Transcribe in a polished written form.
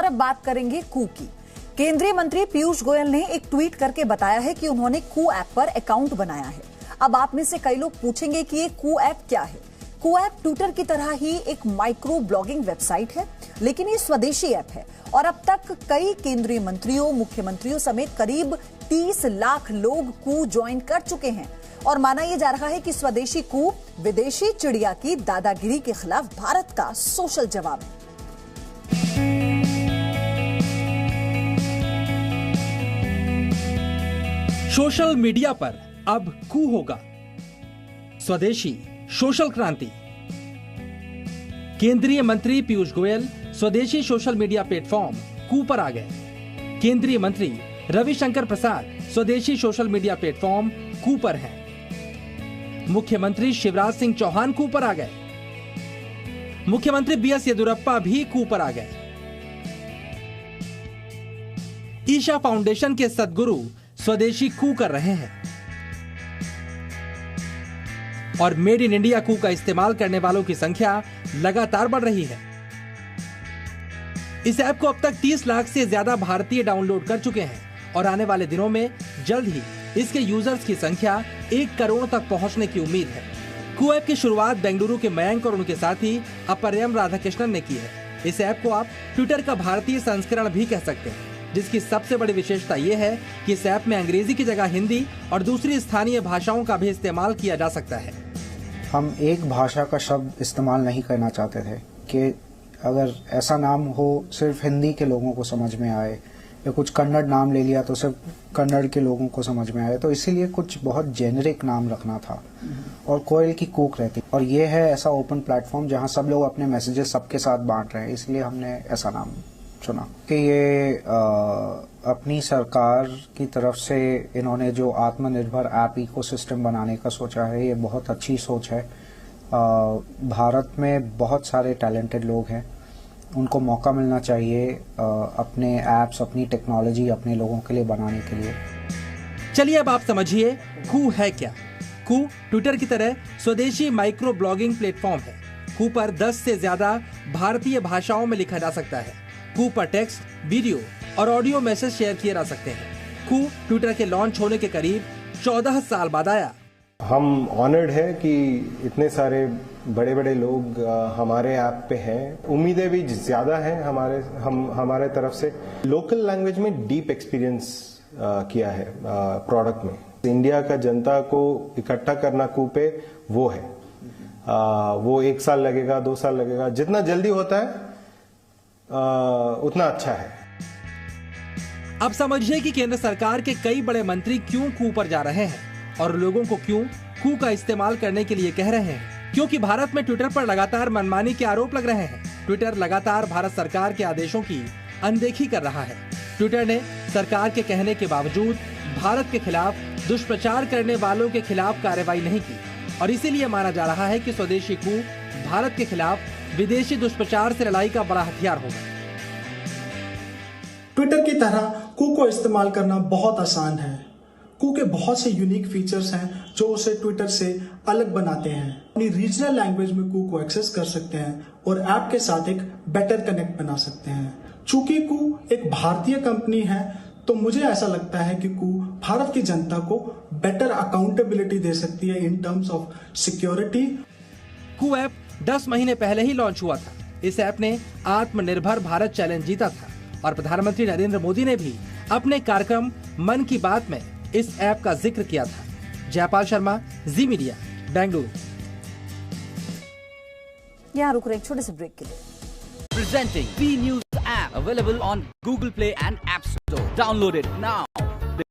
और अब बात करेंगे कू की। केंद्रीय मंत्री पीयूष गोयल ने एक ट्वीट करके बताया है कि उन्होंने कू ऐप पर अकाउंट बनाया है। अब आप में से कई लोग पूछेंगे कि ये कू ऐप क्या है। कू ऐप ट्विटर की तरह ही एक माइक्रो ब्लॉगिंग वेबसाइट है, लेकिन ये स्वदेशी ऐप है और अब तक कई केंद्रीय मंत्रियों, मुख्यमंत्रियों समेत करीब 30 लाख लोग कू ज्वाइन कर चुके हैं और माना यह जा रहा है कि स्वदेशी कू विदेशी चिड़िया की दादागिरी के खिलाफ भारत का सोशल जवाब है। सोशल मीडिया पर अब कू होगा, स्वदेशी सोशल क्रांति। केंद्रीय मंत्री पीयूष गोयल स्वदेशी सोशल मीडिया प्लेटफॉर्म कू पर आ गए। केंद्रीय मंत्री रविशंकर प्रसाद स्वदेशी सोशल मीडिया प्लेटफॉर्म कू पर हैं। मुख्यमंत्री शिवराज सिंह चौहान कू पर आ गए। मुख्यमंत्री बीएस येदियुरप्पा भी कू पर आ गए। ईशा फाउंडेशन के सद्गुरु स्वदेशी कू कर रहे हैं और मेड इन इंडिया कू का इस्तेमाल करने वालों की संख्या लगातार बढ़ रही है। इस ऐप को अब तक 30 लाख से ज्यादा भारतीय डाउनलोड कर चुके हैं और आने वाले दिनों में जल्द ही इसके यूजर्स की संख्या 1 करोड़ तक पहुंचने की उम्मीद है। कू ऐप की शुरुआत बेंगलुरु के मयंक और उनके साथी अपरयम राधाकृष्णन ने की है। इस ऐप को आप ट्विटर का भारतीय संस्करण भी कह सकते हैं, जिसकी सबसे बड़ी विशेषता यह है कि इस ऐप में अंग्रेजी की जगह हिंदी और दूसरी स्थानीय भाषाओं का भी इस्तेमाल किया जा सकता है। हम एक भाषा का शब्द इस्तेमाल नहीं करना चाहते थे कि अगर ऐसा नाम हो सिर्फ हिंदी के लोगों को समझ में आए, या कुछ कन्नड़ नाम ले लिया तो सिर्फ कन्नड़ के लोगों को समझ में आए, तो इसीलिए कुछ बहुत जेनेरिक नाम रखना था और कोयल की कूक रहती। और ये है ऐसा ओपन प्लेटफॉर्म जहां सब लोग अपने मैसेजेस सबके साथ बांट रहे हैं, इसलिए हमने ऐसा नाम चुना कि ये अपनी सरकार की तरफ से इन्होंने जो आत्मनिर्भर ऐप इकोसिस्टम बनाने का सोचा है, ये बहुत अच्छी सोच है। भारत में बहुत सारे टैलेंटेड लोग हैं, उनको मौका मिलना चाहिए अपने ऐप्स, अपनी टेक्नोलॉजी अपने लोगों के लिए बनाने के लिए। चलिए अब आप समझिए कू है क्या। कू ट्विटर की तरह स्वदेशी माइक्रो ब्लॉगिंग प्लेटफॉर्म है। कू पर 10 से ज्यादा भारतीय भाषाओं में लिखा जा सकता है। कू पर टेक्स्ट, वीडियो और ऑडियो मैसेज शेयर किए जा सकते हैं। कू ट्विटर के लॉन्च होने के करीब 14 साल बाद आया। हम ऑनर्ड है कि इतने सारे बड़े बड़े लोग हमारे ऐप पे हैं। उम्मीदें भी ज्यादा हैं हमारे तरफ से। लोकल लैंग्वेज में डीप एक्सपीरियंस किया है प्रोडक्ट में। इंडिया का जनता को इकट्ठा करना कू पे वो है। वो 1 साल लगेगा, 2 साल लगेगा, जितना जल्दी होता है उतना अच्छा है। अब समझिए कि केंद्र सरकार के कई बड़े मंत्री क्यों कू पर जा रहे हैं और लोगों को क्यों कू का इस्तेमाल करने के लिए कह रहे हैं। क्योंकि भारत में ट्विटर पर लगातार मनमानी के आरोप लग रहे हैं। ट्विटर लगातार भारत सरकार के आदेशों की अनदेखी कर रहा है। ट्विटर ने सरकार के कहने के बावजूद भारत के खिलाफ दुष्प्रचार करने वालों के खिलाफ कार्रवाई नहीं की और इसीलिए माना जा रहा है कि स्वदेशी कू भारत के खिलाफ विदेशी दुष्प्रचार से लड़ाई का बड़ा हथियार होगा। ट्विटर की तरह कू को इस्तेमाल करना बहुत आसान है। कू के बहुत से यूनिक फीचर्स हैं जो उसे ट्विटर से अलग बनाते हैं। अपनी रीजनल लैंग्वेज में कू को एक्सेस कर सकते हैं और ऐप के साथ एक बेटर कनेक्ट बना सकते हैं। चूंकि कू एक भारतीय कंपनी है, तो मुझे ऐसा लगता है कि कू भारत की जनता को बेटर अकाउंटेबिलिटी दे सकती है in terms of security. Koo app 10 महीने पहले ही लॉन्च हुआ था। इस ऐप ने आत्मनिर्भर भारत चैलेंज जीता था और प्रधानमंत्री नरेंद्र मोदी ने भी अपने कार्यक्रम मन की बात में इस ऐप का जिक्र किया था। जयपाल शर्मा, जी मीडिया, बेंगलुरु। यहाँ रुक रहे एक छोटे से ब्रेक के लिए। Presenting B News app available on Google Play and App Store. Download it now.